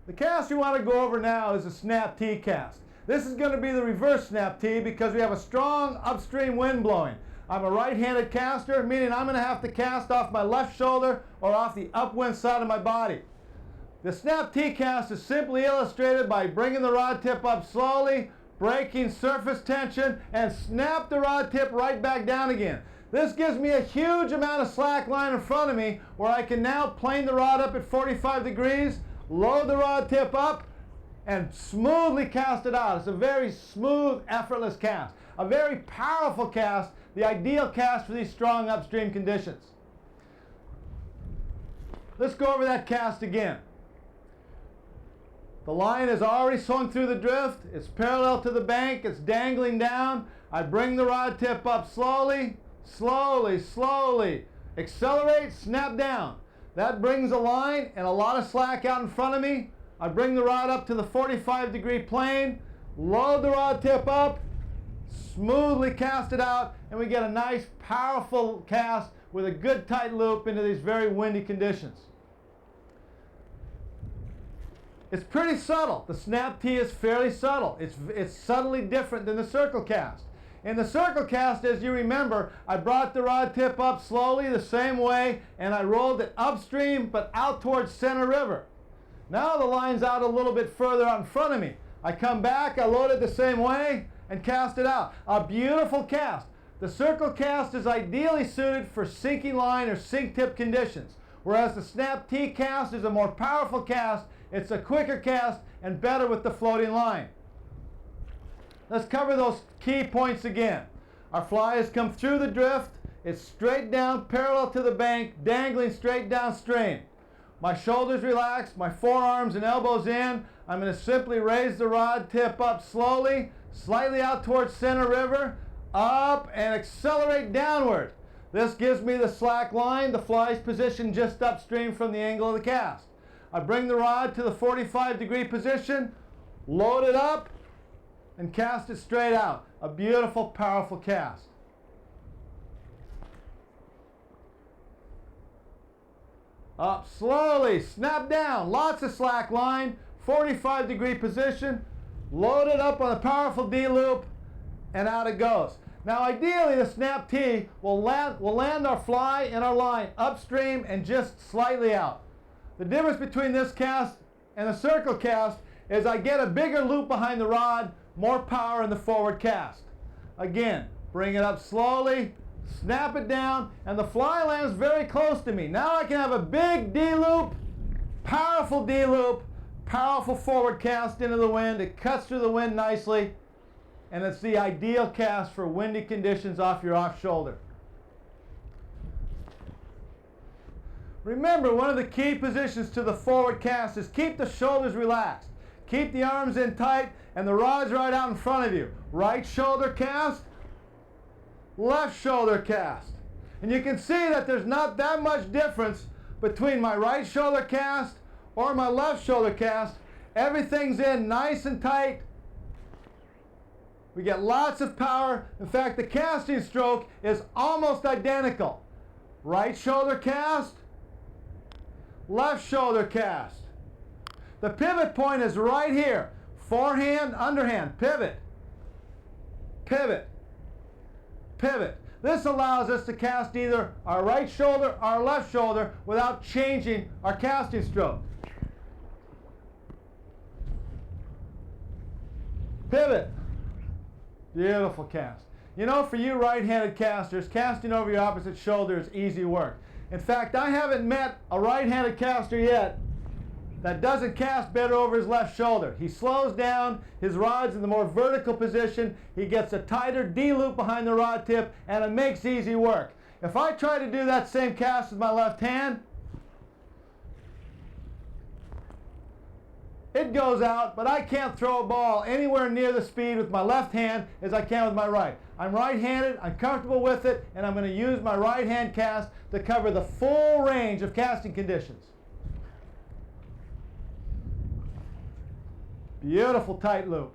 The cast we want to go over now is a snap T cast. This is going to be the reverse snap T because we have a strong upstream wind blowing. I'm a right-handed caster, meaning I'm going to have to cast off my left shoulder or off the upwind side of my body. The snap T cast is simply illustrated by bringing the rod tip up slowly, breaking surface tension, and snap the rod tip right back down again. This gives me a huge amount of slack line in front of me where I can now plane the rod up at 45 degrees, load the rod tip up, and smoothly cast it out. It's a very smooth, effortless cast. A very powerful cast, the ideal cast for these strong upstream conditions. Let's go over that cast again. The line is already swung through the drift. It's parallel to the bank. It's dangling down. I bring the rod tip up slowly, slowly, slowly. Accelerate, snap down. That brings a line and a lot of slack out in front of me. I bring the rod up to the 45-degree plane, load the rod tip up, smoothly cast it out, and we get a nice, powerful cast with a good tight loop into these very windy conditions. It's pretty subtle. The snap T is fairly subtle. It's subtly different than the circle cast. In the circle cast, as you remember, I brought the rod tip up slowly the same way, and I rolled it upstream but out towards Center River. Now the line's out a little bit further out in front of me. I come back, I load it the same way, and cast it out. A beautiful cast. The circle cast is ideally suited for sinking line or sink tip conditions, whereas the snap T cast is a more powerful cast. It's a quicker cast and better with the floating line. Let's cover those key points again. Our fly has come through the drift. It's straight down, parallel to the bank, dangling straight downstream. My shoulders relaxed, my forearms and elbows in. I'm going to simply raise the rod tip up slowly, slightly out towards Center River, up and accelerate downward. This gives me the slack line. The fly's positioned just upstream from the angle of the cast. I bring the rod to the 45-degree position, load it up, and cast it straight out. A beautiful, powerful cast. Up slowly, snap down, lots of slack line, 45-degree position, load it up on a powerful D loop, and out it goes. Now ideally the snap T will land our fly and our line upstream and just slightly out. The difference between this cast and the circle cast is I get a bigger loop behind the rod, more power in the forward cast. Again, bring it up slowly, snap it down, and the fly lands very close to me. Now I can have a big D loop, powerful D loop, powerful forward cast into the wind. It cuts through the wind nicely, and it's the ideal cast for windy conditions off your off shoulder. Remember, one of the key positions to the forward cast is keep the shoulders relaxed. Keep the arms in tight and the rod's right out in front of you. Right shoulder cast, left shoulder cast. And you can see that there's not that much difference between my right shoulder cast or my left shoulder cast. Everything's in nice and tight. We get lots of power. In fact, the casting stroke is almost identical. Right shoulder cast, left shoulder cast. The pivot point is right here. Forehand, underhand, pivot, pivot, pivot. This allows us to cast either our right shoulder or our left shoulder without changing our casting stroke. Pivot. Beautiful cast. You know, for you right-handed casters, casting over your opposite shoulder is easy work. In fact, I haven't met a right-handed caster yet that doesn't cast better over his left shoulder. He slows down, his rod's in the more vertical position, he gets a tighter D loop behind the rod tip, and it makes easy work. If I try to do that same cast with my left hand, it goes out, but I can't throw a ball anywhere near the speed with my left hand as I can with my right. I'm right-handed, I'm comfortable with it, and I'm going to use my right hand cast to cover the full range of casting conditions. Beautiful tight loop.